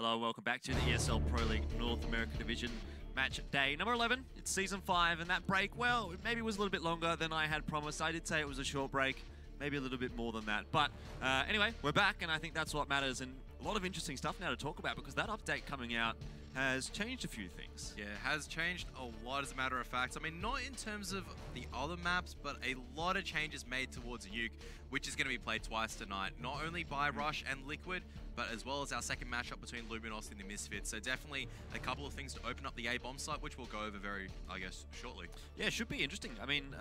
Hello, welcome back to the ESL Pro League North America Division match day number 11. It's season 5, and that break, well, it maybe was a little bit longer than I had promised. I did say it was a short break, maybe a little bit more than that. But anyway, we're back, and I think that's what matters. And a lot of interesting stuff now to talk about because that update coming out has changed a few things. Yeah, it has changed a lot as a matter of fact. I mean, not in terms of the other maps, but a lot of changes made towards Nuke, which is going to be played twice tonight. Not only by Rush and Liquid, but as well as our second matchup between Luminos and the Misfits. So definitely a couple of things to open up the A bomb site, which we'll go over very, I guess, shortly. Yeah, it should be interesting. I mean,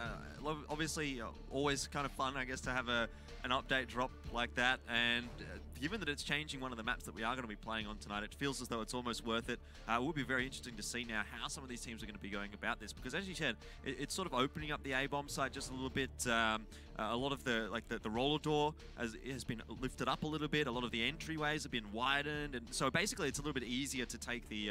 obviously, always kind of fun, I guess, to have an update drop like that. And given that it's changing one of the maps that we are going to be playing on tonight, it feels as though it's almost worth it. It will be very interesting to see now how some of these teams are going to be going about this, because as you said, it's sort of opening up the A bomb site just a little bit. A lot of the roller door has been lifted up a little bit. A lot of the entryways have been widened, and so basically it's a little bit easier to take the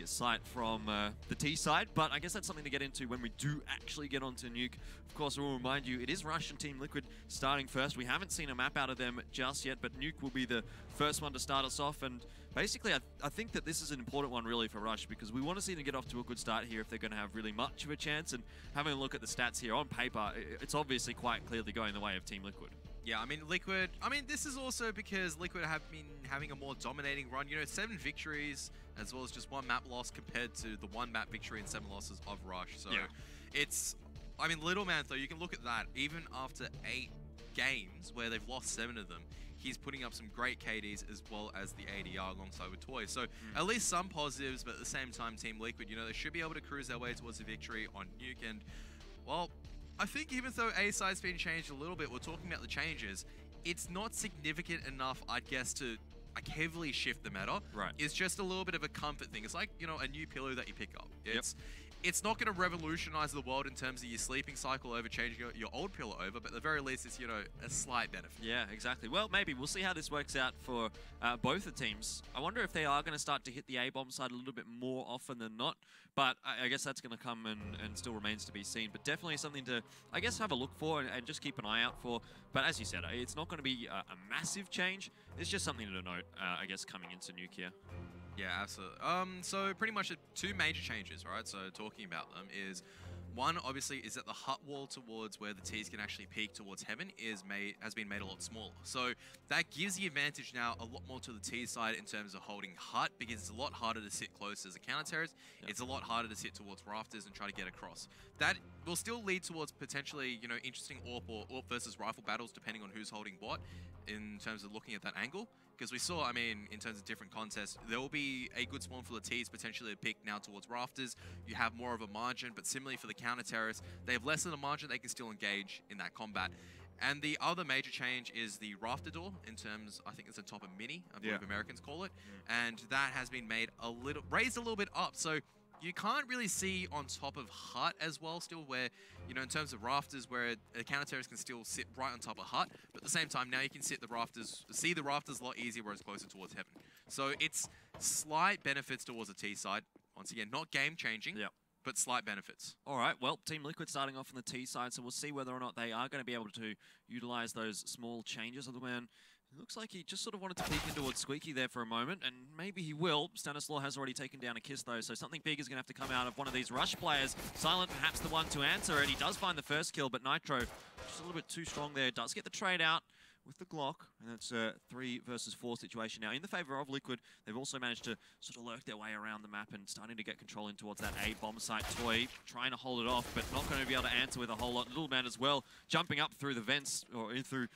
site from the T side. But I guess that's something to get into when we do actually get onto Nuke. Of course, we'll remind you it is Rush and Team Liquid starting first. We haven't seen a map out of them just yet, but Nuke will be the first one to start us off. And basically, I think that this is an important one really for Rush, because we want to see them get off to a good start here if they're going to have really much of a chance. And having a look at the stats here on paper, it's obviously quite clearly going the way of Team Liquid. Yeah, I mean, Liquid, this is also because Liquid have been having a more dominating run. You know, 7 victories as well as just 1 map loss compared to the 1 map victory and 7 losses of Rush. So yeah, it's, Little Man, though, you can look at that. Even after 8 games where they've lost 7 of them, he's putting up some great KDs as well as the ADR alongside with Toy. So at least some positives, but at the same time, Team Liquid, you know, they should be able to cruise their way towards a victory on Nuke. And, well, I think even though A side's been changed a little bit, we're talking about the changes, it's not significant enough, I'd guess, to heavily shift the meta. Right. It's just a little bit of a comfort thing. It's like, you know, a new pillow that you pick up. It's not going to revolutionize the world in terms of your sleeping cycle over changing your old pillow over, but at the very least, it's, you know, a slight benefit. Yeah, exactly. Well, maybe. We'll see how this works out for both the teams. I wonder if they are going to start to hit the A-bomb side a little bit more often than not, but I guess that's going to come and still remains to be seen. But definitely something to, I guess, have a look for and just keep an eye out for. But as you said, it's not going to be a massive change. It's just something to note, I guess, coming into Nuke here. Yeah, absolutely. So pretty much 2 major changes, right? So talking about them is, one, obviously, is that the hut wall towards where the T's can actually peek towards heaven has been made a lot smaller. So that gives the advantage now a lot more to the T side in terms of holding hut, because it's a lot harder to sit close as a counter terrorist. Yep. It's a lot harder to sit towards rafters and try to get across. That will still lead towards potentially, you know, interesting AWP or AWP versus rifle battles depending on who's holding what in terms of looking at that angle. Because we saw, in terms of different contests, there will be a good spawn for the T's potentially to pick now towards rafters. You have more of a margin, but similarly for the counter-terrorists, they have less of a margin, they can still engage in that combat. And the other major change is the rafter door in terms, I think it's on top of mini, I believe Americans call it. And that has been made raised a little bit up. So you can't really see on top of hut as well still, where, you know, in terms of rafters, where a counter-terrorist can still sit right on top of hut, but at the same time now you can see the rafters a lot easier where it's closer towards heaven. So it's slight benefits towards the T side. Once again, not game-changing, but slight benefits. All right, well, Team Liquid starting off on the T side, so we'll see whether or not they are going to be able to utilize those small changes. Little Man, it looks like he just sort of wanted to peek in towards Squeaky there for a moment, and maybe he will. Stanislaw has already taken down a kiss, though, so something big is going to have to come out of one of these Rush players. Silent, perhaps the one to answer, and he does find the first kill, but Nitro just a little bit too strong there. Does get the trade out with the Glock, and that's a 3 versus 4 situation now in the favor of Liquid. They've also managed to sort of lurk their way around the map and starting to get control in towards that A bomb site. Toy trying to hold it off, but not going to be able to answer with a whole lot. Little Man as well, jumping up through the vents, or in through,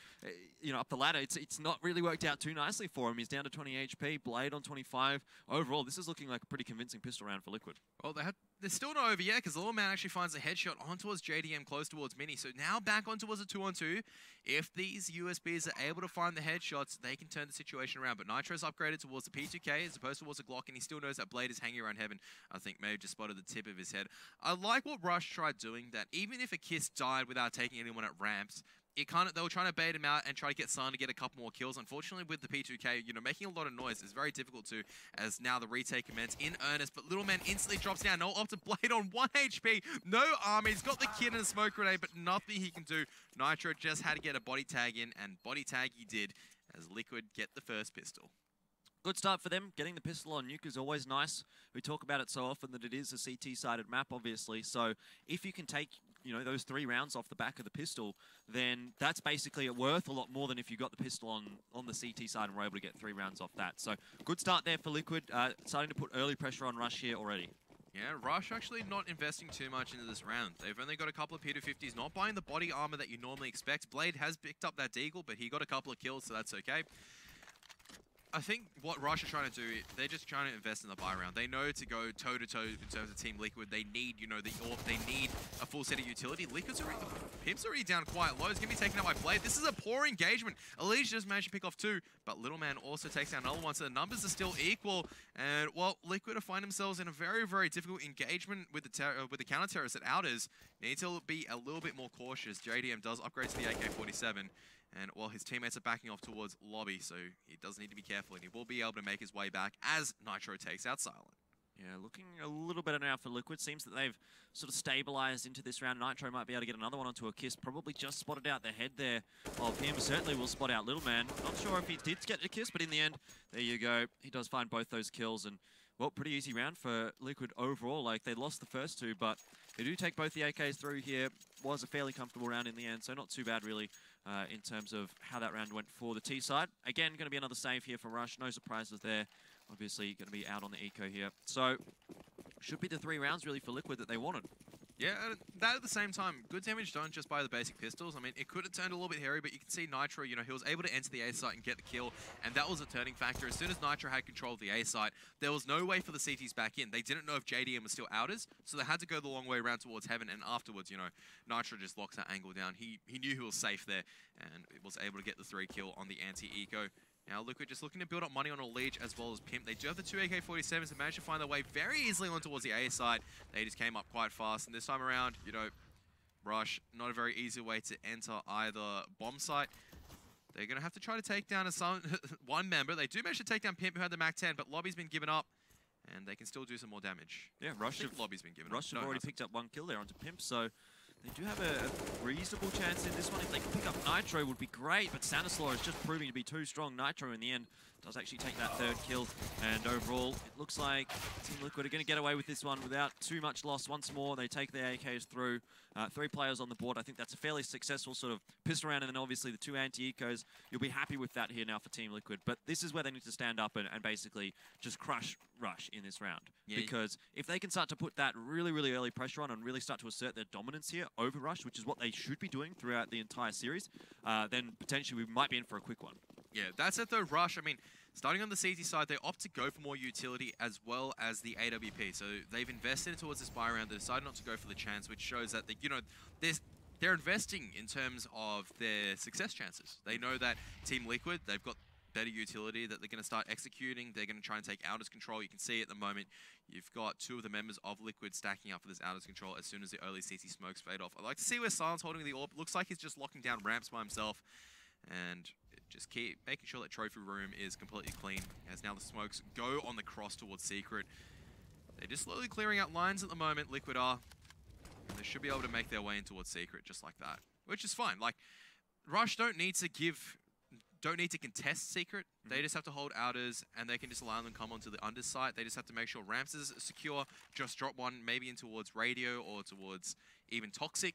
you know, up the ladder. It's not really worked out too nicely for him. He's down to 20 HP, Blade on 25. Overall, this is looking like a pretty convincing pistol round for Liquid. Well, they're still not over yet, because the Little Man actually finds a headshot on towards JDM close towards Mini. So now back on towards a 2-on-2. If these USBs are able to find the headshots, they can turn the situation around. But Nitro's upgraded towards the P2K as opposed to towards the Glock, and he still knows that Blade is hanging around heaven. I think maybe just spotted the tip of his head. I like what Rush tried doing, that even if a Kiss died without taking anyone at ramps, they were trying to bait him out and try to get Sun to get a couple more kills. Unfortunately, with the P2K, you know, making a lot of noise is very difficult to, as now the retake commences in earnest. But Little Man instantly drops down. No up to Blade on 1 HP. No armor. He's got the kid and a smoke grenade, but nothing he can do. Nitro just had to get a body tag in, and body tag he did as Liquid get the first pistol. Good start for them. Getting the pistol on Nuke is always nice. We talk about it so often that it is a CT-sided map, obviously. So if you can take, you know, those 3 rounds off the back of the pistol, then that's basically worth a lot more than if you got the pistol on the CT side and were able to get 3 rounds off that. So good start there for Liquid. Starting to put early pressure on Rush here already. Yeah, Rush actually not investing too much into this round. They've only got a couple of P250s, not buying the body armor that you normally expect. Blade has picked up that deagle, but he got a couple of kills, so that's okay. I think what Rush are trying to do, they're just trying to invest in the buy round. They know to go toe-to-toe in terms of Team Liquid. They need, you know, the AWP. They need a full set of utility. Liquid's already, Pimp's already down quite low. It's going to be taken out by Blade. This is a poor engagement. Elite just managed to pick off 2, but Little Man also takes down another one, so the numbers are still equal. And, well, Liquid are finding themselves in a very, very difficult engagement with the counter-terrorists at Outers. They need to be a little bit more cautious. JDM does upgrade to the AK-47. And, well, his teammates are backing off towards lobby, so he does need to be careful, and he will be able to make his way back as Nitro takes out Silent. Yeah, looking a little better now for Liquid. Seems that they've sort of stabilized into this round. Nitro might be able to get another one onto a kiss. Probably just spotted out the head there of him. Certainly will spot out Little Man. Not sure if he did get a kiss, but in the end, there you go. He does find both those kills, and, well, pretty easy round for Liquid overall. Like, they lost the first 2, but they do take both the AKs through here. Was a fairly comfortable round in the end, so not too bad, really. In terms of how that round went for the T side. Again, going to be another save here for Rush. No surprises there. Obviously, going to be out on the eco here. So, should be the 3 rounds really for Liquid that they wanted. Yeah, and that at the same time, good damage done just by the basic pistols. I mean, it could have turned a little bit hairy, but you can see Nitro, you know, he was able to enter the A site and get the kill, and that was a turning factor. As soon as Nitro had control of the A site, there was no way for the CTs back in. They didn't know if JDM was still outers, so they had to go the long way around towards Heaven, and afterwards, you know, Nitro just locks that angle down. He knew he was safe there, and was able to get the 3 kill on the anti-eco. Now Liquid just looking to build up money on a Leech as well as Pimp. They do have the 2 AK-47s that managed to find their way very easily on towards the A side. They just came up quite fast, and this time around, you know, Rush, not a very easy way to enter either bomb site. They're going to have to try to take down one member. They do manage to take down Pimp, who had the MAC-10, but Lobby's been given up, and they can still do some more damage. Yeah, Rush Lobby's been given up. Rush have already picked up 1 kill there onto Pimp, so they do have a reasonable chance in this one. If they can pick up Nitro, would be great, but Stanislaw is just proving to be too strong. Nitro, in the end, does actually take that 3rd kill, and overall, it looks like Team Liquid are going to get away with this one without too much loss. Once more, they take their AKs through. 3 players on the board. I think that's a fairly successful sort of pistol round, and then obviously the 2 anti-ecos. You'll be happy with that here now for Team Liquid, but this is where they need to stand up and basically just crush Rush in this round. Yeah, because if they can start to put that really, really early pressure on and really start to assert their dominance here over Rush, which is what they should be doing throughout the entire series, then potentially we might be in for a quick one. Yeah, that's it though, Rush. I mean, starting on the CT side, they opt to go for more utility as well as the AWP. So they've invested towards this buy round. They decided not to go for the chance, which shows that, you know, they're investing in terms of their success chances. They know that Team Liquid, they've got better utility that they're going to start executing. They're going to try and take Outers control. You can see at the moment, you've got 2 of the members of Liquid stacking up for this Outers control as soon as the early CT smokes fade off. I'd like to see where Silent's holding the AWP. Looks like he's just locking down ramps by himself. And just keep making sure that trophy room is completely clean, as now the smokes go on the cross towards Secret. They're just slowly clearing out lines at the moment, Liquid are. And they should be able to make their way in towards Secret just like that, which is fine. Like, Rush don't need to contest Secret. They just have to hold Outers, and they can just allow them to come onto the underside. They just have to make sure Ramps is secure, just drop one maybe in towards Radio or towards even Toxic,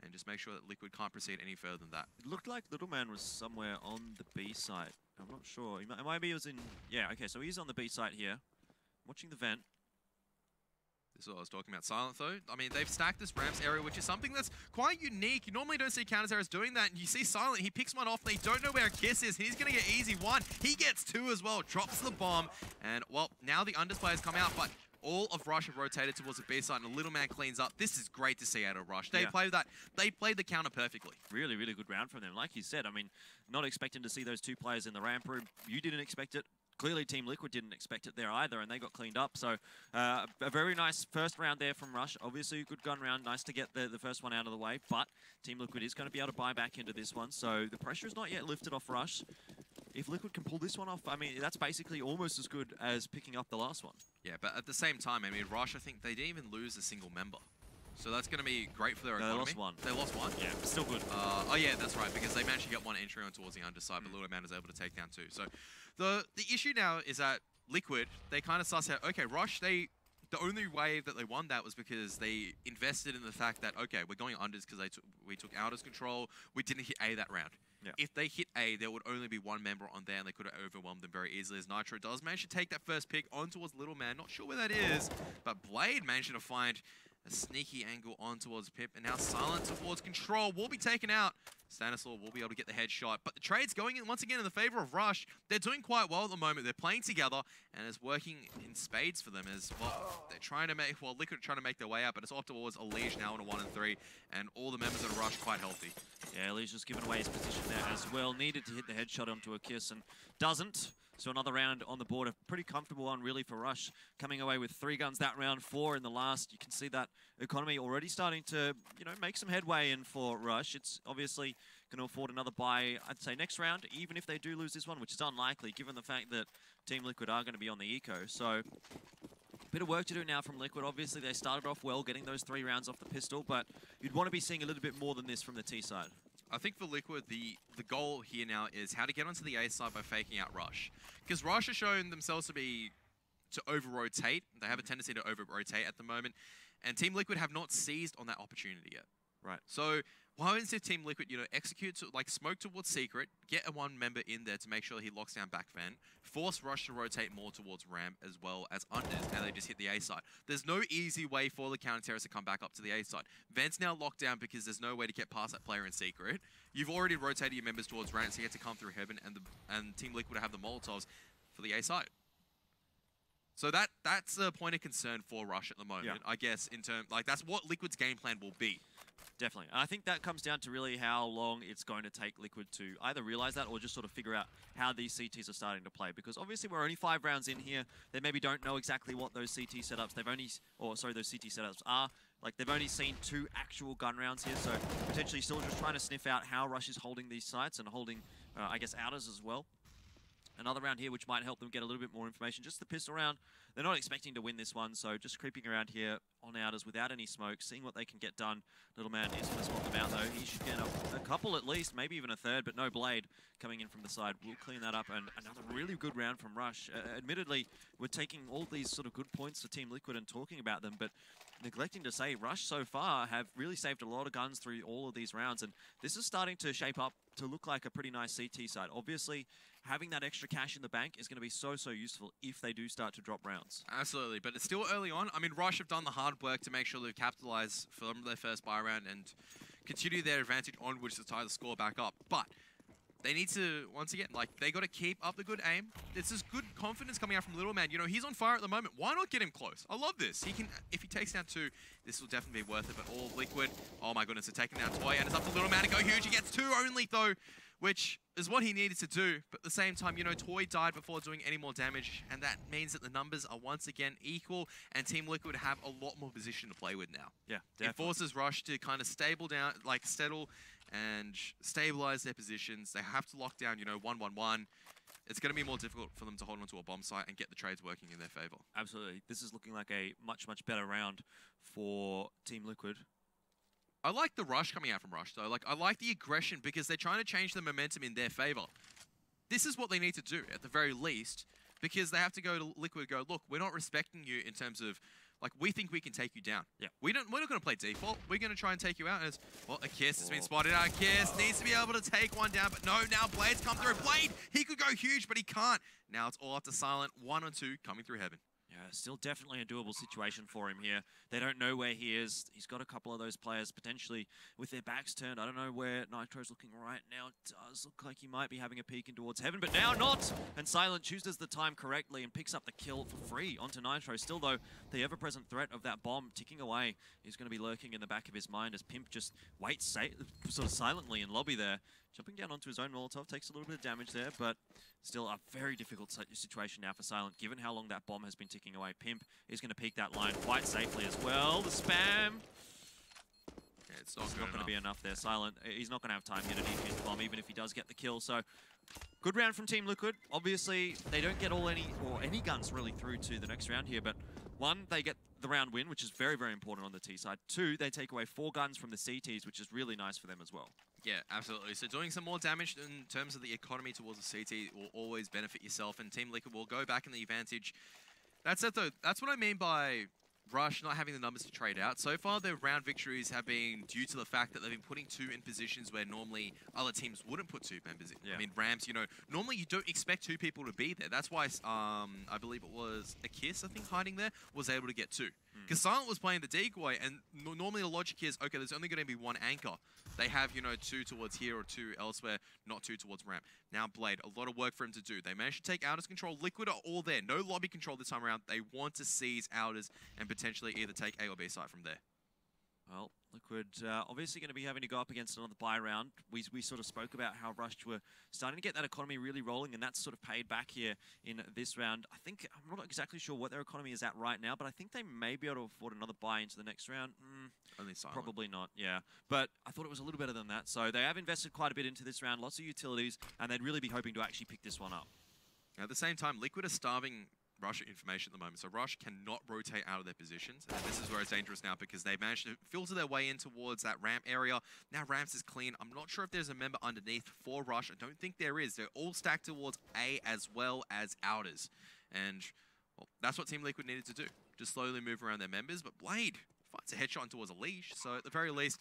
and just make sure that Liquid can't proceed any further than that. It looked like Little Man was somewhere on the B site. I'm not sure. Maybe he was in... Yeah, okay, so he's on the B site here. Watching the vent. This is what I was talking about. Silent, though. I mean, they've stacked this ramps area, which is something that's quite unique. You normally don't see counter-terrorists doing that. And you see Silent, he picks one off. They don't know where a kiss is. He's going to get easy 1. He gets 2 as well. Drops the bomb. And, well, now the unders players come out, but all of Rush have rotated towards the B side, and a Little Man cleans up. This is great to see out of Rush. They played that. They played the counter perfectly. Really, really good round from them. Like you said, I mean, not expecting to see those 2 players in the ramp room. You didn't expect it. Clearly, Team Liquid didn't expect it there either, and they got cleaned up. So, a very nice first round there from Rush. Obviously, a good gun round. Nice to get the first one out of the way, but Team Liquid is going to be able to buy back into this one. So, the pressure is not yet lifted off Rush. If Liquid can pull this one off, I mean, that's basically almost as good as picking up the last one. Yeah, but at the same time, I mean, Rush, I think they didn't even lose a single member. So that's going to be great for their No, economy. they lost one. They lost one? Yeah, still good. Oh yeah, that's right, because they managed to get one entry on towards the underside, but Little Man is able to take down 2. So the issue now is that Liquid, they kind of suss out, okay, Rush, the only way that they won that was because they invested in the fact that, okay, we're going unders because we took outers control, we didn't hit A that round. Yeah. If they hit A, there would only be one member on there, and they could have overwhelmed them very easily, as Nitro does manage to take that first pick on towards Little Man. Not sure where that is, but Blade managed to find a sneaky angle on towards Pip, and now Silent towards Control will be taken out. Stanislaw will be able to get the headshot, but the trade's going in once again in the favor of Rush. They're doing quite well at the moment. They're playing together, and it's working in spades for them as well. They're trying to make, well, Liquid are trying to make their way out, but it's off towards Elige now on a 1 and 3, and all the members of Rush quite healthy. Yeah, Elige just giving away his position there as well. Needed to hit the headshot onto a kiss and doesn't. So another round on the board, a pretty comfortable one really for Rush, coming away with 3 guns that round, 4 in the last. You can see that economy already starting to, you know, make some headway in for Rush. It's obviously going to afford another buy, I'd say, next round, even if they do lose this one, which is unlikely, given the fact that Team Liquid are going to be on the eco. So a bit of work to do now from Liquid. Obviously, they started off well, getting those 3 rounds off the pistol, but you'd want to be seeing a little bit more than this from the T side. I think for Liquid, the goal here now is how to get onto the A side by faking out Rush. Because Rush has shown themselves to over-rotate. They have a tendency to over-rotate at the moment. And Team Liquid have not seized on that opportunity yet. Right. So why don't Team Liquid, you know, execute, like smoke towards Secret, get a 1 member in there to make sure he locks down back Ven, force Rush to rotate more towards Ramp as well as unders, and they just hit the A side. There's no easy way for the counter-terrorists to come back up to the A side. Ven's now locked down because there's no way to get past that player in Secret. You've already rotated your members towards Ramp, so you get to come through Heaven, and Team Liquid have the Molotovs for the A side. So that's a point of concern for Rush at the moment, I guess, in terms, like, that's what Liquid's game plan will be. Definitely. I think that comes down to really how long it's going to take Liquid to either realize that or just sort of figure out how these CTs are starting to play. Because obviously we're only 5 rounds in here. They maybe don't know exactly what those CT setups those CT setups are. Like, they've only seen 2 actual gun rounds here, so potentially still just trying to sniff out how Rush is holding these sites and holding, I guess, outers as well. Another round here which might help them get a little bit more information. Just the pistol round. They're not expecting to win this one, so just creeping around here on outers without any smoke, seeing what they can get done. Little Man is going to spot them out, though. He should get a couple at least, maybe even a third, but no Blade coming in from the side. We'll clean that up, and another really good round from Rush. Admittedly, we're taking all these sort of good points for Team Liquid and talking about them, but neglecting to say Rush so far have really saved a lot of guns through all of these rounds, and this is starting to shape up to look like a pretty nice CT side. Obviously, having that extra cash in the bank is going to be so useful if they do start to drop rounds. Absolutely, but it's still early on. I mean, Rush have done the hard work to make sure they capitalize from their first buy round and continue their advantage onwards to tie the score back up. But they need to, once again, like, they got to keep up the good aim. There's this good confidence coming out from Little Man. You know, he's on fire at the moment. Why not get him close? I love this. He can, if he takes down 2, this will definitely be worth it. But all Liquid, oh my goodness, they're taking down Toy, and it's up to Little Man to go huge. He gets 2 only, though, which is what he needed to do. But at the same time, you know, Toy died before doing any more damage, and that means that the numbers are once again equal, and Team Liquid have a lot more position to play with now. Yeah, definitely. It forces Rush to kind of settle and stabilize their positions. They have to lock down, you know, 1-1-1. It's going to be more difficult for them to hold onto a bomb site and get the trades working in their favor. Absolutely. This is looking like a much better round for Team Liquid. I like the rush coming out from Rush, though. Like, I like the aggression because they're trying to change the momentum in their favor. This is what they need to do, at the very least, because they have to go to Liquid, go, look, we're not respecting you in terms of, like, we think we can take you down. Yeah. We're not going to play default. We're going to try and take you out. And it's, well, a Kiss has been spotted out. Kiss needs to be able to take one down, but no, now Blade's come through. Blade, he could go huge, but he can't. Now it's all up to Silent. 1 or 2 coming through Heaven. Yeah, still definitely a doable situation for him here. They don't know where he is. He's got a couple of those players potentially with their backs turned. I don't know where Nitro's looking right now. It does look like he might be having a peek in towards Heaven, but now not! And Silent chooses the time correctly and picks up the kill for free onto Nitro. Still, though, the ever-present threat of that bomb ticking away is going to be lurking in the back of his mind as Pimp just waits sort of silently in lobby there. Jumping down onto his own Molotov, takes a little bit of damage there, but still a very difficult situation now for Silent, given how long that bomb has been ticking away. Pimp is going to peek that line quite safely as well. The spam! Yeah, it's not going to be enough there. Silent, he's not going to have time here to defuse the bomb, even if he does get the kill. So, good round from Team Liquid. Obviously, they don't get any guns really through to the next round here, but one, they get the round win, which is very, very important on the T side. 2, they take away 4 guns from the CTs, which is really nice for them as well. Yeah, absolutely. So doing some more damage in terms of the economy towards the CT will always benefit yourself, and Team Liquid will go back in the advantage. That's it, though. That's what I mean by Rush not having the numbers to trade out. So far, their round victories have been due to the fact that they've been putting 2 in positions where normally other teams wouldn't put 2 members in. Yeah. I mean, Rams, you know, normally you don't expect 2 people to be there. That's why I believe it was a Kiss, I think, hiding there, was able to get 2. Because Silent was playing the decoy, and normally the logic is, okay, there's only going to be 1 anchor. They have, you know, 2 towards here or 2 elsewhere, not 2 towards ramp. Now Blade, a lot of work for him to do. They managed to take Outers control. Liquid are all there. No lobby control this time around. They want to seize Outers and potentially either take A or B side from there. Well, Liquid obviously going to be having to go up against another buy round. We sort of spoke about how Rush were starting to get that economy really rolling, and that's sort of paid back here in this round. I think, I'm not exactly sure what their economy is at right now, but I think they may be able to afford another buy into the next round. Only Silent. Probably not, yeah. But I thought it was a little better than that. So they have invested quite a bit into this round, lots of utilities, and they'd really be hoping to actually pick this one up. At the same time, Liquid are starving Rush information at the moment, so Rush cannot rotate out of their positions, and this is where it's dangerous now because they've managed to filter their way in towards that ramp area. Now Ramps is clean. I'm not sure if there's a member underneath for Rush. I don't think there is. They're all stacked towards A as well as Outers, and well, that's what Team Liquid needed to do. Just slowly move around their members, but Blade finds a headshot towards a leash, so at the very least,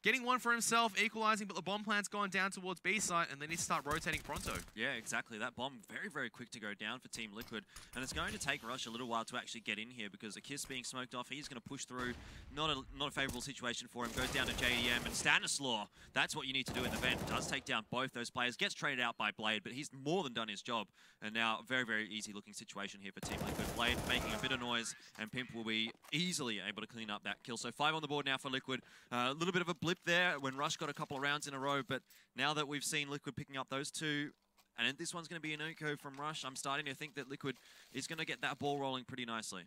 getting one for himself, equalizing, but the bomb plant's gone down towards B site, and they need to start rotating pronto. Yeah, exactly. That bomb very, very quick to go down for Team Liquid, and it's going to take Rush a little while to actually get in here because a Kiss being smoked off, he's going to push through. Not a favorable situation for him. Goes down to JDM, and Stanislaw, that's what you need to do in the vent. Does take down both those players. Gets traded out by Blade, but he's more than done his job. And now, very, very easy looking situation here for Team Liquid. Blade making a bit of noise, and Pimp will be easily able to clean up that kill. So 5 on the board now for Liquid. A little bit of a blip there when Rush got a couple of rounds in a row, but now that we've seen Liquid picking up those 2, and this one's going to be an eco from Rush, I'm starting to think that Liquid is going to get that ball rolling pretty nicely.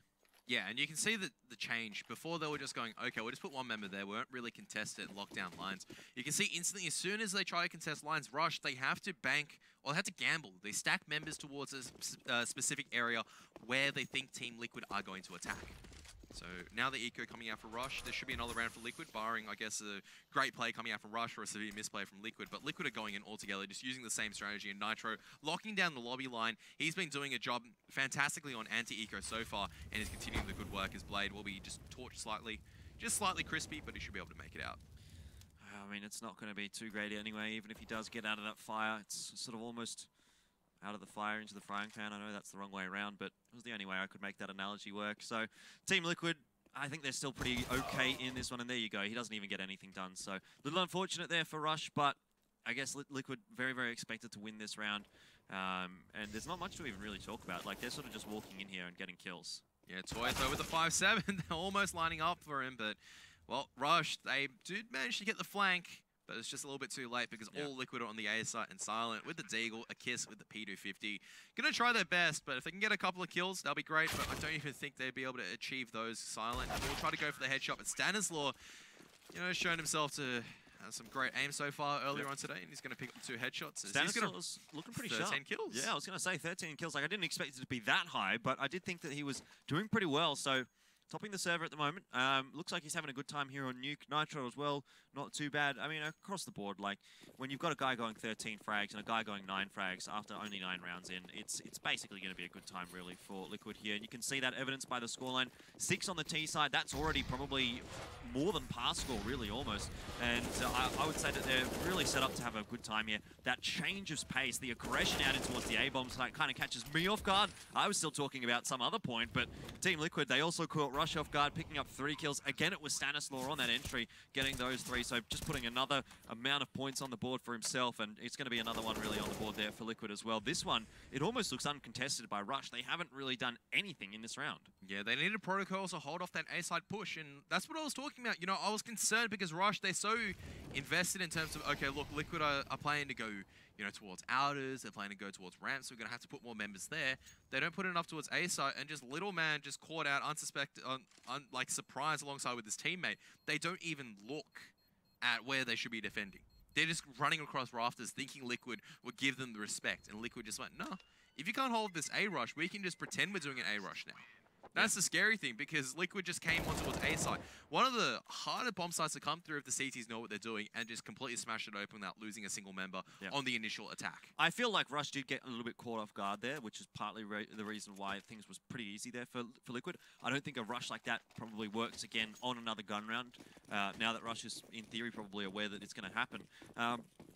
Yeah, and you can see the change. Before they were just going, okay, we'll just put 1 member there. We weren't really contested lockdown lines. You can see instantly, as soon as they try to contest lines, Rush, they have to bank, or they have to gamble. They stack members towards a specific area where they think Team Liquid are going to attack. So now the eco coming out for Rush, there should be another round for Liquid, barring, I guess, a great play coming out from Rush or a severe misplay from Liquid. But Liquid are going in all together, just using the same strategy. And Nitro locking down the lobby line. He's been doing a job fantastically on anti-eco so far, and is continuing the good work. His Blade will be just torched slightly, just slightly crispy, but he should be able to make it out. I mean, it's not going to be too great anyway. Even if he does get out of that fire, it's sort of almost out of the fire into the frying pan. I know that's the wrong way around, but it was the only way I could make that analogy work. So Team Liquid, I think they're still pretty okay in this one, and there you go. He doesn't even get anything done. So a little unfortunate there for Rush, but I guess Liquid very, very expected to win this round. And there's not much to even really talk about. Like, they're sort of just walking in here and getting kills. Yeah, Toys though with the 5-7, they're almost lining up for him, but, well, Rush, they did manage to get the flank, but it's just a little bit too late because all Liquid are on the A site and Silent with the Deagle, a Kiss with the P250. Gonna try their best, but if they can get a couple of kills, that'll be great, but I don't even think they'd be able to achieve those. Silent will try to go for the headshot, but Stanislaw, you know, shown himself to have some great aim so far earlier on today, and he's gonna pick up 2 headshots. Stanislaw's looking pretty sharp. 13 kills. Yeah, I was gonna say 13 kills. Like, I didn't expect it to be that high, but I did think that he was doing pretty well, so topping the server at the moment. Looks like he's having a good time here on Nuke. Nitro as well, not too bad. I mean, across the board, like, when you've got a guy going 13 frags and a guy going 9 frags after only 9 rounds in, it's basically going to be a good time, really, for Liquid here. And you can see that evidence by the scoreline. 6 on the T side, that's already probably more than pass score, really, almost. And I would say that they're really set up to have a good time here. That change of pace, the aggression out in towards the A-bombs, like, kind of catches me off guard. I was still talking about some other point, but Team Liquid, they also caught Rush off guard, picking up 3 kills. Again, it was Stanislaw on that entry, getting those 3. So just putting another amount of points on the board for himself, and it's going to be another one really on the board there for Liquid as well. This one, it almost looks uncontested by Rush. They haven't really done anything in this round. Yeah, they needed protocols to hold off that A-side push, and that's what I was talking about. You know, I was concerned because Rush, they're so invested in terms of, okay, look, Liquid are planning to go, you know, towards Outers, they're planning to go towards ramps, so we're going to have to put more members there. They don't put enough towards A-side, and just Little Man just caught out unsuspected, like, surprise alongside with his teammate. They don't even look at where they should be defending. They're just running across rafters thinking Liquid would give them the respect, and Liquid just went, no, if you can't hold this A-rush, we can just pretend we're doing an A-rush now. That's the scary thing, because Liquid just came on towards A side. One of the harder bomb sites to come through if the CTs know what they're doing and just completely smash it open without losing a single member on the initial attack. I feel like Rush did get a little bit caught off guard there, which is partly the reason why things was pretty easy there for Liquid. I don't think a rush like that probably works again on another gun round, now that Rush is, in theory, probably aware that it's going to happen.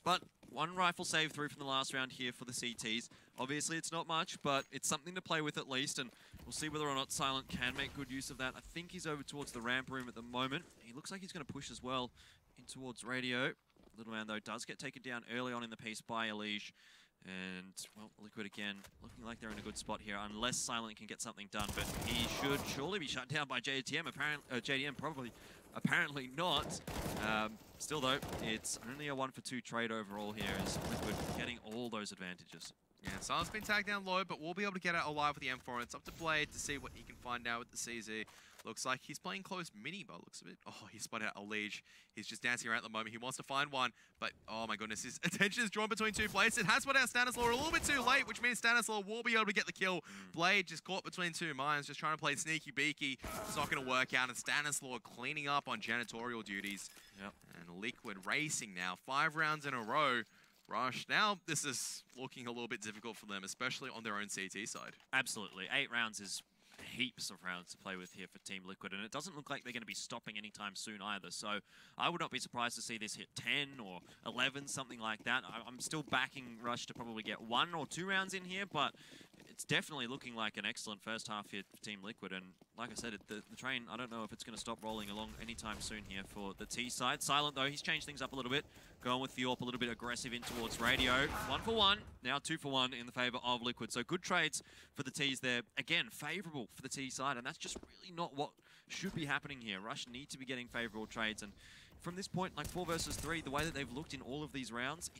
But one rifle save through from the last round here for the CTs. Obviously, it's not much, but it's something to play with at least, and we'll see whether or not Silent can make good use of that. I think he's over towards the ramp room at the moment. He looks like he's going to push as well in towards Radio. Little man, though, does get taken down early on in the piece by Elige. And, well, Liquid again, looking like they're in a good spot here, unless Silent can get something done. But he should surely be shut down by JDM. JDM probably, apparently not. Still, though, it's only a 1-for-2 trade overall here, as Liquid getting all those advantages. Yeah, Silent's been tagged down low, but we'll be able to get out alive with the M4. And it's up to Blade to see what he can find out with the CZ. Looks like he's playing close mini by looks of it. Oh, he spotted out Elige. He's just dancing around at the moment. He wants to find one, but oh my goodness, his attention is drawn between two Blades. It has spotted out Stanislaw a little bit too late, which means Stanislaw will be able to get the kill. Blade just caught between two mines, just trying to play sneaky beaky. It's not going to work out, and Stanislaw cleaning up on janitorial duties. Yep. And Liquid racing now, 5 rounds in a row. Rush, now this is looking a little bit difficult for them, especially on their own CT side. Absolutely. 8 rounds is heaps of rounds to play with here for Team Liquid, and it doesn't look like they're going to be stopping anytime soon either. So I would not be surprised to see this hit 10 or 11, something like that. I'm still backing Rush to probably get 1 or 2 rounds in here, but it's definitely looking like an excellent first half here for Team Liquid. And like I said, the train, I don't know if it's going to stop rolling along anytime soon here for the T side. Silent, though, he's changed things up a little bit. Going with the AWP a little bit aggressive in towards Radio. 1 for 1, now 2 for 1 in the favor of Liquid. So good trades for the Ts there. Again, favorable for the T side, and that's just really not what should be happening here. Rush need to be getting favorable trades, and from this point, like 4 versus 3, the way that they've looked in all of these rounds,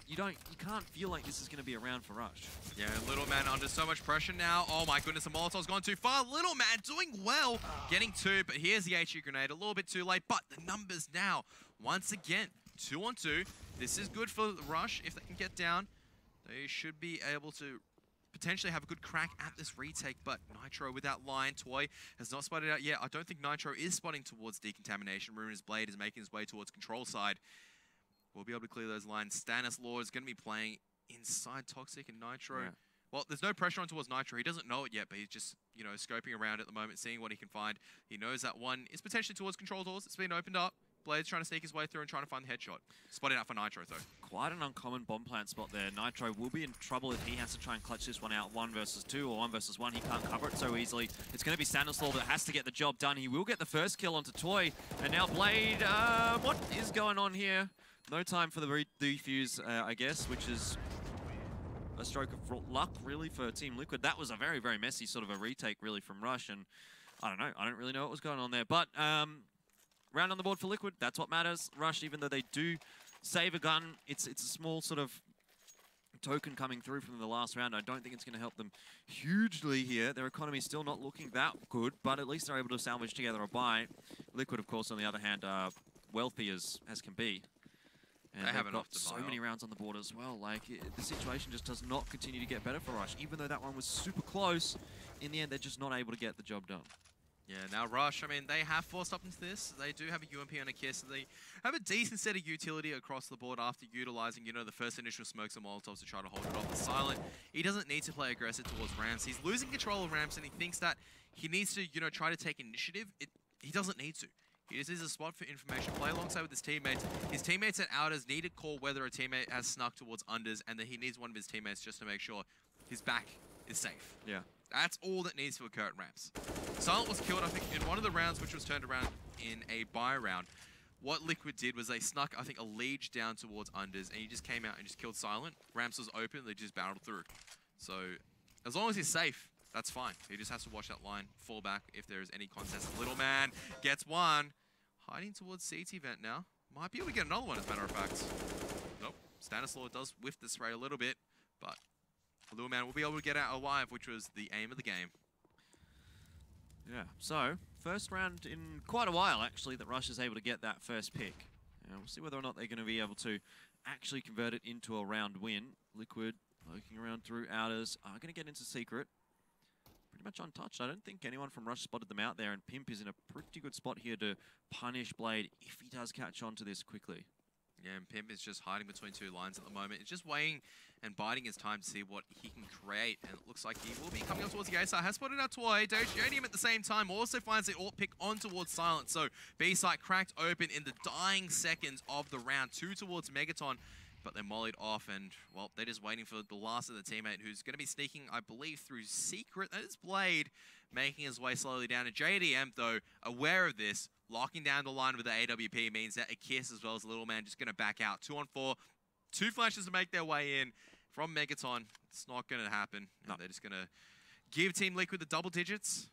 you can't feel like this is going to be a round for Rush. Yeah, Little Man under so much pressure now. Oh my goodness, the Molotov's gone too far. Little Man doing well, getting 2, but here's the HE grenade, a little bit too late, but the numbers now, once again, 2 on 2. This is good for Rush. If they can get down, they should be able to potentially have a good crack at this retake, but Nitro with that line, Toy has not spotted out yet. I don't think Nitro is spotting towards decontamination. Rumour's Blade is making his way towards control side. We'll be able to clear those lines. Stanislaw is going to be playing inside Toxic and Nitro. Yeah. Well, there's no pressure on towards Nitro. He doesn't know it yet, but he's just, you know, scoping around at the moment, seeing what he can find. He knows that one is potentially towards control doors. It's been opened up. Blade's trying to sneak his way through and trying to find the headshot. Spotted out for Nitro, though. Quite an uncommon bomb plant spot there. Nitro will be in trouble if he has to try and clutch this one out 1 versus 2 or 1 versus 1. He can't cover it so easily. It's going to be Stanislaw that has to get the job done. He will get the first kill onto Toy. And now Blade, what is going on here? No time for the defuse, I guess, which is a stroke of luck, really, for Team Liquid. That was a very, very messy sort of a retake, really, from Rush. And I don't know. I don't really know what was going on there. But round on the board for Liquid, that's what matters. Rush, even though they do save a gun, it's a small sort of token coming through from the last round. I don't think it's going to help them hugely here. Their economy's still not looking that good, but at least they're able to salvage together a buy. Liquid, of course, on the other hand, are wealthy as can be. And they've got so many rounds on the board as well. Like, the situation just does not continue to get better for Rush. Even though that one was super close, in the end, they're just not able to get the job done. Yeah, now Rush, I mean, they have forced up into this. They do have a UMP and a KISS. So they have a decent set of utility across the board after utilizing, you know, the first initial smokes and Molotovs to try to hold it off. The Silent, he doesn't need to play aggressive towards ramps. He's losing control of ramps, and he thinks that he needs to, you know, try to take initiative. He doesn't need to. He just needs a spot for information, play alongside with his teammates. His teammates at outers need to call whether a teammate has snuck towards unders, and then he needs one of his teammates just to make sure his back is safe. Yeah. That's all that needs to occur at ramps. Silent was killed, I think, in one of the rounds, which was turned around in a buy round. What Liquid did was they snuck, I think, Elige down towards unders, and he just came out and just killed Silent. Ramps was open, they just battled through. So, as long as he's safe, that's fine. He just has to watch that line, fall back if there is any contest. Little Man gets one. Hiding towards CT vent now. Might be able to get another one, as a matter of fact. Nope. Stanislaw does whiff the spray a little bit, but Little Man will be able to get out alive, which was the aim of the game. Yeah, so first round in quite a while, actually, that Rush is able to get that first pick. We'll see whether or not they're going to be able to actually convert it into a round win. Liquid, poking around through outers, are going to get into secret. pretty much untouched. I don't think anyone from Rush spotted them out there, and Pimp is in a pretty good spot here to punish Blade if he does catch on to this quickly. Yeah, and Pimp is just hiding between two lines at the moment. It's just waiting and biding his time to see what he can create. And it looks like he will be coming up towards the A side. Has spotted out Toy. JDM at the same time also finds the ult pick on towards Silent. So B side cracked open in the dying seconds of the round. 2 towards Megaton. But they're mollied off, and, well, they're just waiting for the last of the teammate who's going to be sneaking, I believe, through Secret. That is Blade, making his way slowly down. And JDM, though, aware of this, locking down the line with the AWP means that a Kiss as well as Little Man just going to back out. 2 on 4. 2 flashes to make their way in from Megaton. It's not going to happen. No. They're just going to give Team Liquid the double digits.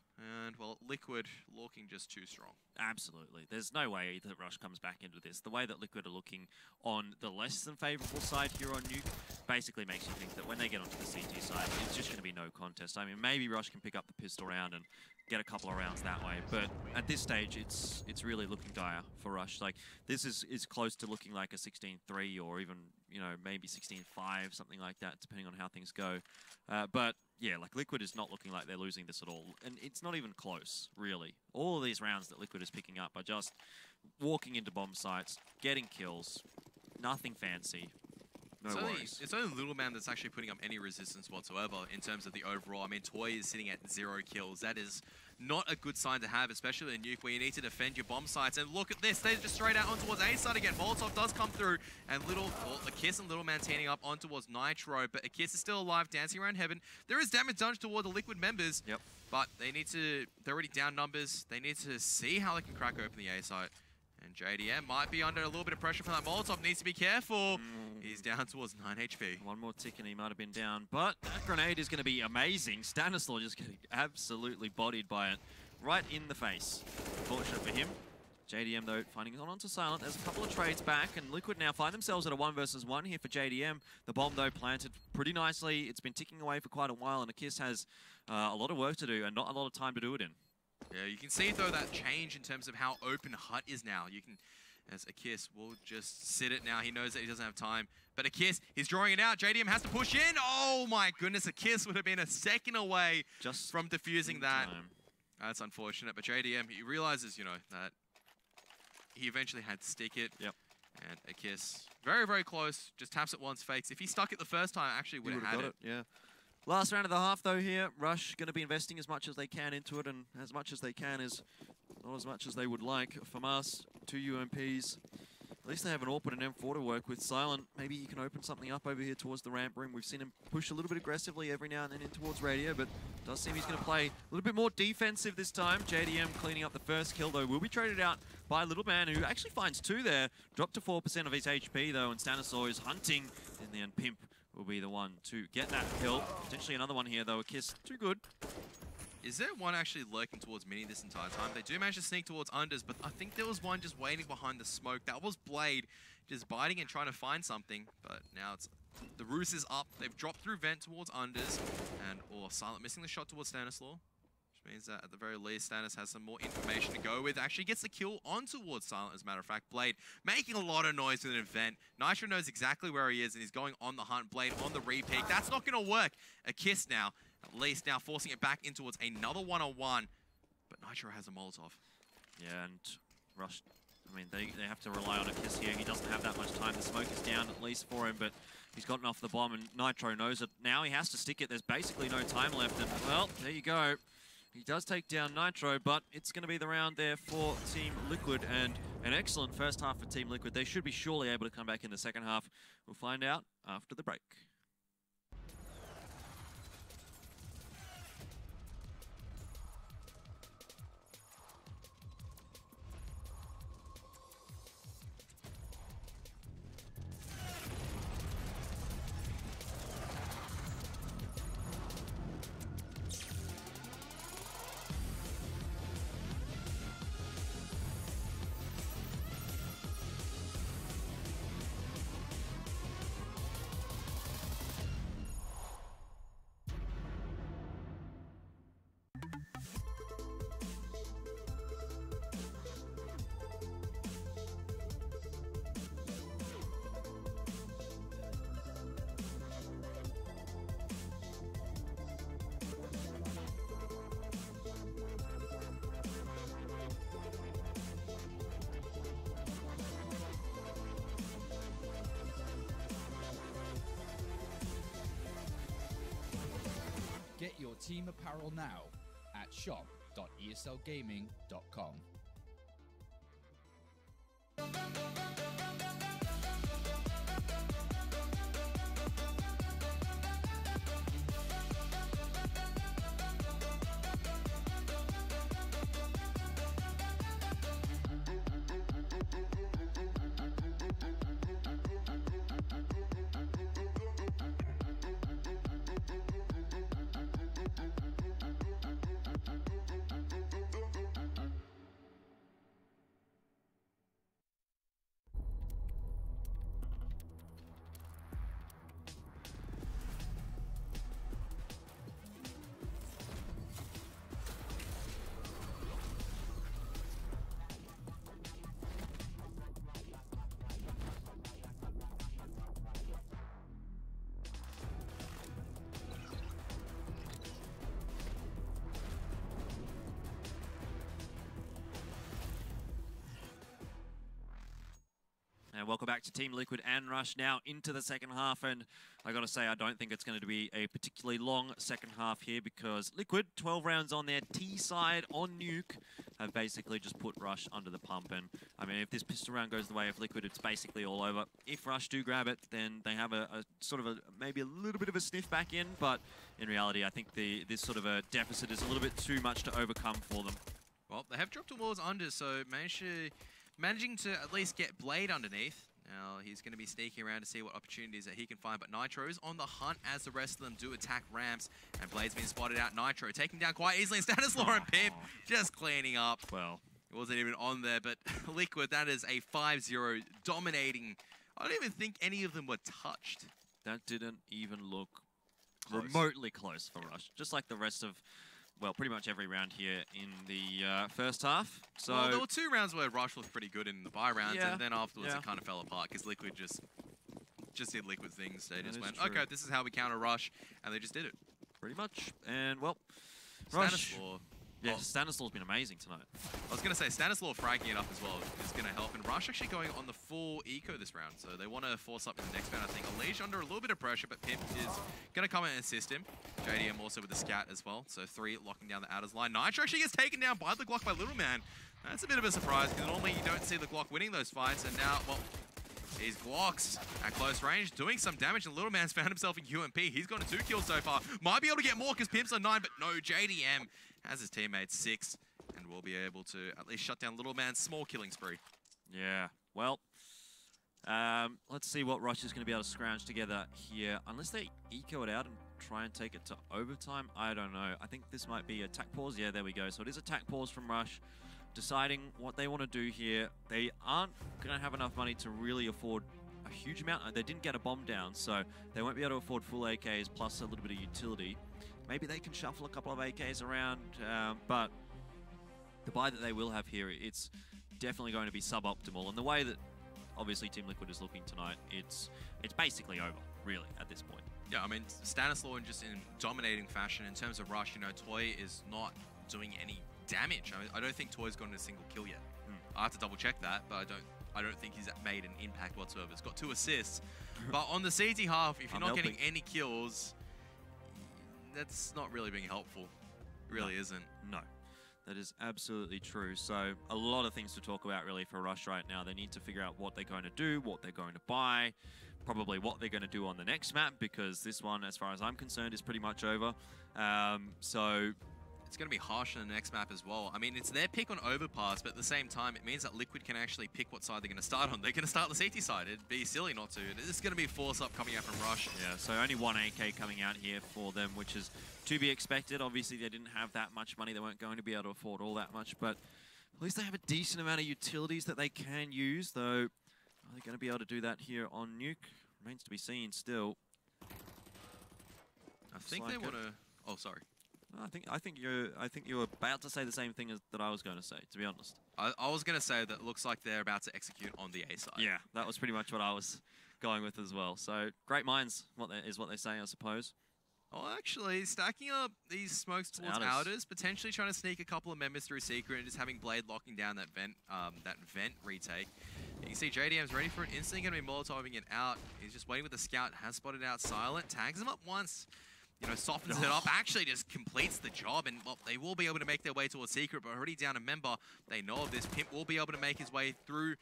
And, well, Liquid looking just too strong. Absolutely. There's no way that Rush comes back into this. The way that Liquid are looking on the less than favourable side here on Nuke basically makes you think that when they get onto the CT side, it's just going to be no contest. I mean, maybe Rush can pick up the pistol round and get a couple of rounds that way, but at this stage, it's really looking dire for Rush. Like, this is close to looking like a 16-3 or even, you know, maybe 16-5, something like that, depending on how things go. But yeah, like Liquid is not looking like they're losing this at all. And it's not even close, really. All of these rounds that Liquid is picking up are just walking into bomb sites, getting kills, nothing fancy. No worries. It's only Little Man that's actually putting up any resistance whatsoever in terms of the overall. I mean, Toy is sitting at 0 kills. That is not a good sign to have, especially in Nuke, where you need to defend your bomb sites. And look at this. They're just straight out on towards A side again. Molotov does come through. And a Kiss and Little Man teaming up on towards Nitro. But a Kiss is still alive, dancing around heaven. There is damage done toward the Liquid members. Yep. But they need to... They're already down numbers. They need to see how they can crack open the A site. And JDM might be under a little bit of pressure from that Molotov. Needs to be careful. He's down towards 9 HP. One more tick and he might have been down. But that grenade is going to be amazing. Stanislaw just getting absolutely bodied by it. Right in the face. Fortunate for him. JDM, though, finding on onto Silent. There's a couple of trades back. And Liquid now find themselves at a 1 versus 1 here for JDM. The bomb, though, planted pretty nicely. It's been ticking away for quite a while. And Akiss has a lot of work to do and not a lot of time to do it in. Yeah, you can see, though, that change in terms of how open Hut is now. You can, as Akiss will just sit it now. He knows that he doesn't have time. But Akiss, he's drawing it out. JDM has to push in. Oh, my goodness. Akiss would have been a second away just from defusing that. That's unfortunate. But JDM, he realizes, you know, that he eventually had to stick it. Yep. And Akiss, very, very close. Just taps it once, fakes. If he stuck it the first time, actually would have had it. Yeah. Last round of the half, though, here. Rush going to be investing as much as they can into it, and as much as they can is not as much as they would like. From us, 2 UMPs. At least they have an AWP and an M4 to work with. Silent, maybe he can open something up over here towards the ramp ring. We've seen him push a little bit aggressively every now and then in towards Radio, but it does seem he's going to play a little bit more defensive this time. JDM cleaning up the first kill, though, will be traded out by Little Man, who actually finds 2 there. Dropped to 4% of his HP, though, and Stanislaw is hunting. In the end, Pimp will be the one to get that kill. Potentially another one here, though. A Kiss, too good. Is there one actually lurking towards Mini this entire time? They do manage to sneak towards unders, but I think there was one just waiting behind the smoke. That was Blade, just biting and trying to find something. But now it's the roost is up. They've dropped through vent towards unders, and Silent missing the shot towards Stanislaw. Which means that at the very least, Stanis has some more information to go with. Actually gets the kill on towards Silent, as a matter of fact. Blade making a lot of noise with an event. Nitro knows exactly where he is, and he's going on the hunt. Blade on the repeat. That's not going to work. A Kiss now, at least now forcing it back in towards another one-on-one. But Nitro has a Molotov. Yeah, and Rush, I mean, they have to rely on a Kiss here. He doesn't have that much time. The smoke is down at least for him, but he's gotten off the bomb, and Nitro knows it. Now he has to stick it. There's basically no time left, and, well, there you go. He does take down Nitro, but it's going to be the round there for Team Liquid, and an excellent first half for Team Liquid. They should be surely able to come back in the second half. We'll find out after the break. team apparel now at shop.eslgaming.com. And welcome back to Team Liquid and Rush now into the second half. And I got to say, I don't think it's going to be a particularly long second half here because Liquid, 12 rounds on their T side on Nuke, have basically just put Rush under the pump. And I mean, if this pistol round goes the way of Liquid, it's basically all over. If Rush do grab it, then they have a sort of maybe a little bit of a sniff back in. But in reality, I think this sort of a deficit is a little bit too much to overcome for them. Well, they have dropped towards under, so managing to at least get Blade underneath. Now, he's going to be sneaking around to see what opportunities that he can find, but Nitro's on the hunt as the rest of them do attack ramps, and Blade's been spotted out. Nitro taking down quite easily, and Stanislaw and Pimp just cleaning up. Well, it wasn't even on there, but Liquid, that is a 5-0 dominating. I don't even think any of them were touched. That didn't even look close. Remotely close for Rush, just like the rest of, well, pretty much every round here in the first half. So well, there were 2 rounds where Rush looked pretty good in the bye rounds, yeah, and then afterwards yeah, it kind of fell apart because Liquid just did Liquid things. They just went, true. okay, this is how we counter Rush, and they just did it. Pretty much. And, well, Rush. Stanislaw. Yeah, Stanislaw's been amazing tonight. I was going to say, Stanislaw fragging it up as well is going to help. And Rush actually going on the full eco this round. So they want to force up in the next round, I think. Unleash under a little bit of pressure, but Pimp is going to come in and assist him. JDM also with the scat as well. So 3 locking down the outers line. Nitro actually gets taken down by the Glock by Little Man. That's a bit of a surprise because normally you don't see the Glock winning those fights. And now, well, these Glocks at close range doing some damage, and Little Man's found himself in UMP. He's got 2 kills so far. Might be able to get more because Pimp's on 9, but no, JDM has his teammates 6 and will be able to at least shut down Little Man's small killing spree. Yeah, well, let's see what Rush is going to be able to scrounge together here. Unless they eco it out and try and take it to overtime, I don't know. I think this might be a attack pause. Yeah, there we go. So it is a attack pause from Rush, deciding what they want to do here. They aren't going to have enough money to really afford a huge amount. They didn't get a bomb down, so they won't be able to afford full AKs plus a little bit of utility. Maybe they can shuffle a couple of AKs around, but the buy that they will have here, it's definitely going to be suboptimal. And the way that obviously Team Liquid is looking tonight, it's basically over, really, at this point. Yeah, I mean, Stanislaw just in dominating fashion. In terms of Rush, you know, Toy is not doing any damage. I don't think Toy's gotten a single kill yet. I have to double check that, but I don't think he's made an impact whatsoever. He's got 2 assists. But on the CT half, if you're not getting any kills, that's not really being helpful. It really isn't. No, that is absolutely true. So a lot of things to talk about really for Rush right now. They need to figure out what they're going to do, what they're going to buy, probably what they're going to do on the next map, because this one, as far as I'm concerned, is pretty much over. So it's going to be harsh on the next map as well. I mean, it's their pick on Overpass, but at the same time, it means that Liquid can actually pick what side they're going to start on. They're going to start the CT side. It'd be silly not to. This is going to be force up coming out from Rush. Yeah, so only 1 AK coming out here for them, which is to be expected. Obviously, they didn't have that much money. They weren't going to be able to afford all that much, but at least they have a decent amount of utilities that they can use, though. Are they going to be able to do that here on Nuke? Remains to be seen still. I think they want to... Oh, sorry. I think you were about to say the same thing as that I was going to say, to be honest. I was going to say that it looks like they're about to execute on the A side. Yeah, that was pretty much what I was going with as well. So great minds, is what they say, I suppose. Oh, actually, stacking up these smokes towards outers, potentially trying to sneak a couple of members through secret, and just having Blade locking down that vent retake. You can see JDM's ready for it, instantly going to be Molotoving it out. He's just waiting with the scout, has spotted out Silent, tags him up once. you know, softens it up, actually just completes the job, and well, they will be able to make their way towards Secret, but already down a member, they know of this. Pimp will be able to make his way through,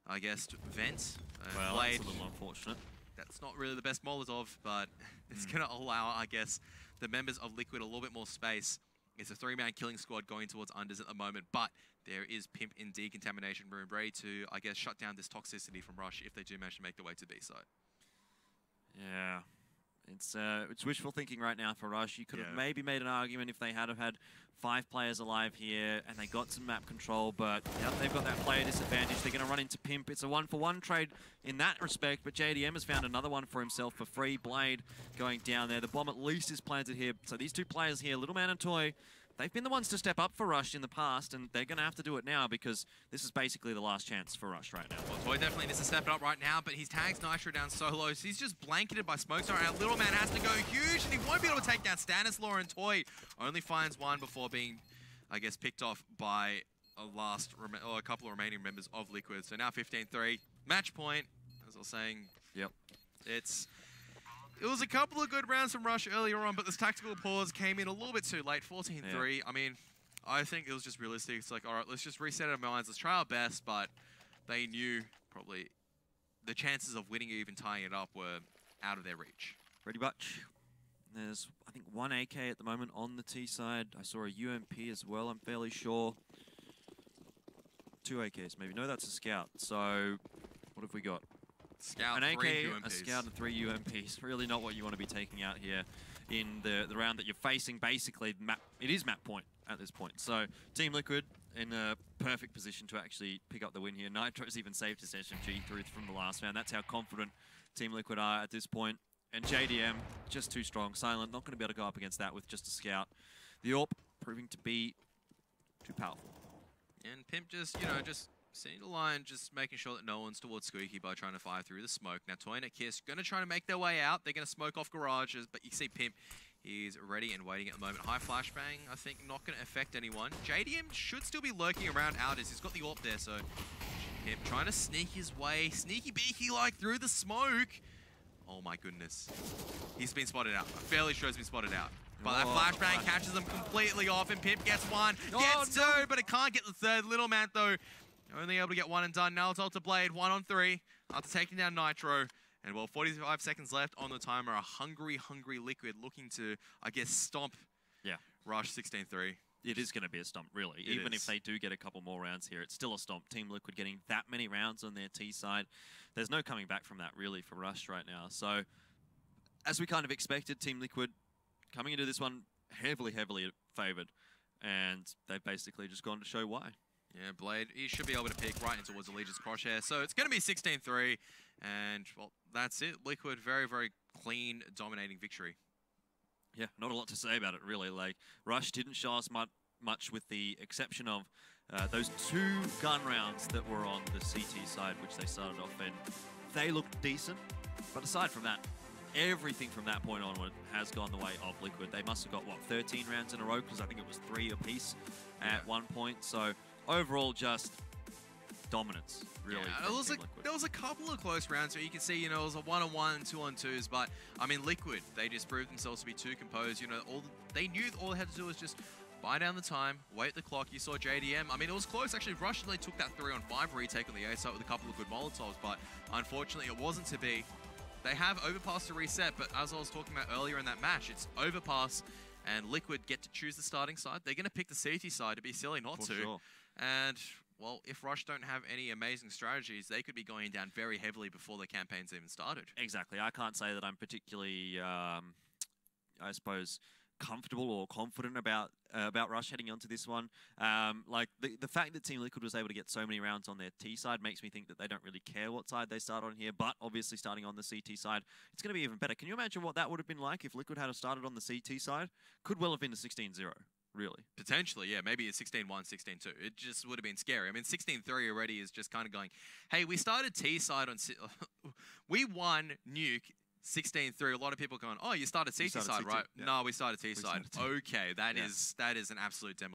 I guess, Vent. Well, Blade. that's a little unfortunate. That's not really the best Molotov, but it's going to allow, I guess, the members of Liquid a little bit more space. It's a 3-man killing squad going towards unders at the moment, but there is Pimp in decontamination room ready to, I guess, shut down this toxicity from Rush if they do manage to make their way to B side. Yeah. It's wishful thinking right now for Rush. You could have maybe made an argument if they had 5 players alive here and they got some map control, but they've got that player disadvantage. They're going to run into Pimp. It's a 1-for-1 trade in that respect, but JDM has found another one for himself for free. Blade going down there. The bomb at least is planted here. So these two players here, Little Man and Toy, they've been the ones to step up for Rush in the past, and they're going to have to do it now because this is basically the last chance for Rush right now. Well, Toy definitely needs to step it up right now, but he tags Nitro down so low, so he's just blanketed by smoke. So our Little Man has to go huge, and he won't be able to take down Stanislaw, and Toy only finds one before being, I guess, picked off by a couple of remaining members of Liquid. So now 15-3, match point, as I was saying. Yep. It was a couple of good rounds from Rush earlier on, but this tactical pause came in a little bit too late, 14-3. Yeah. I mean, I think it was just realistic. It's like, all right, let's just reset our minds. Let's try our best, but they knew probably the chances of winning or even tying it up were out of their reach. Pretty much. There's, I think, 1 AK at the moment on the T side. I saw a UMP as well, I'm fairly sure. 2 AKs, maybe. No, that's a scout. So, what have we got? Scout, an AK, 3 UMPs. a scout, and 3 UMPs. Really not what you want to be taking out here in the round that you're facing. Basically, it is map point at this point. So, Team Liquid in a perfect position to actually pick up the win here. Nitro's even saved his SMG from the last round. That's how confident Team Liquid are at this point. And JDM, just too strong. Silent, not going to be able to go up against that with just a scout. The AWP proving to be too powerful. And Pimp just, you know, just sitting the line, just making sure that no one's towards Squeaky by trying to fire through the smoke. Now, Toy and Kiss going to try to make their way out. They're going to smoke off garages, but you see Pimp, he's ready and waiting at the moment. High flashbang, I think, not going to affect anyone. JDM should still be lurking around outers. He's got the AWP there, so Pimp trying to sneak his way, sneaky beaky like through the smoke. Oh my goodness. He's been spotted out. I'm fairly sure he's been spotted out. But that flashbang catches him completely off, and Pimp gets one, gets two, but it can't get the third. Little Man, though, only able to get one and done. Now it's Ultra Blade, 1 on 3, after taking down Nitro. And well, 45 seconds left on the timer. A hungry Liquid looking to, I guess, stomp Rush 16-3. It is going to be a stomp, really. Even if they do get a couple more rounds here, it's still a stomp. Team Liquid getting that many rounds on their T side. There's no coming back from that, really, for Rush right now. So, as we kind of expected, Team Liquid coming into this one heavily favoured. And they've basically just gone to show why. Yeah, Blade, he should be able to pick right in towards Allegiance crosshair. So it's going to be 16-3. And, well, that's it. Liquid, very clean, dominating victory. Yeah, not a lot to say about it, really. Like, Rush didn't show us much with the exception of those 2 gun rounds that were on the CT side, which they started off in. They looked decent, but aside from that, everything from that point onward has gone the way of Liquid. They must have got, what, 13 rounds in a row, because I think it was 3 apiece at one point. So, overall, just dominance, really. Yeah, there was a couple of close rounds where you can see, you know, it was a 1-on-1 and 2-on-2s, but I mean, Liquid, they just proved themselves to be too composed. You know, they knew all they had to do was just buy down the time, wait the clock. You saw JDM. I mean, it was close. Actually, Rush really took that 3-on-5 retake on the A site with a couple of good Molotovs, but unfortunately, it wasn't to be. They have Overpass to reset, but as I was talking about earlier in that match, it's Overpass and Liquid get to choose the starting side. They're going to pick the CT side. It'd be silly not to. Sure. And well, if Rush don't have any amazing strategies, they could be going down very heavily before the campaign's even started. Exactly. I can't say that I'm particularly, I suppose, comfortable or confident about Rush heading onto this one. Like, the fact that Team Liquid was able to get so many rounds on their T side makes me think that they don't really care what side they start on here, but obviously starting on the CT side, it's going to be even better. Can you imagine what that would have been like if Liquid had started on the CT side? Could well have been a 16-0. Really? Potentially, yeah. Maybe a 16-1, 16-2. It just would have been scary. I mean, 16-3 already is just kind of going, hey, we started T-side on... we won Nuke 16-3. A lot of people going, oh, you started CT side, right? Yeah. No, we started T-side. Okay, that is an absolute demo.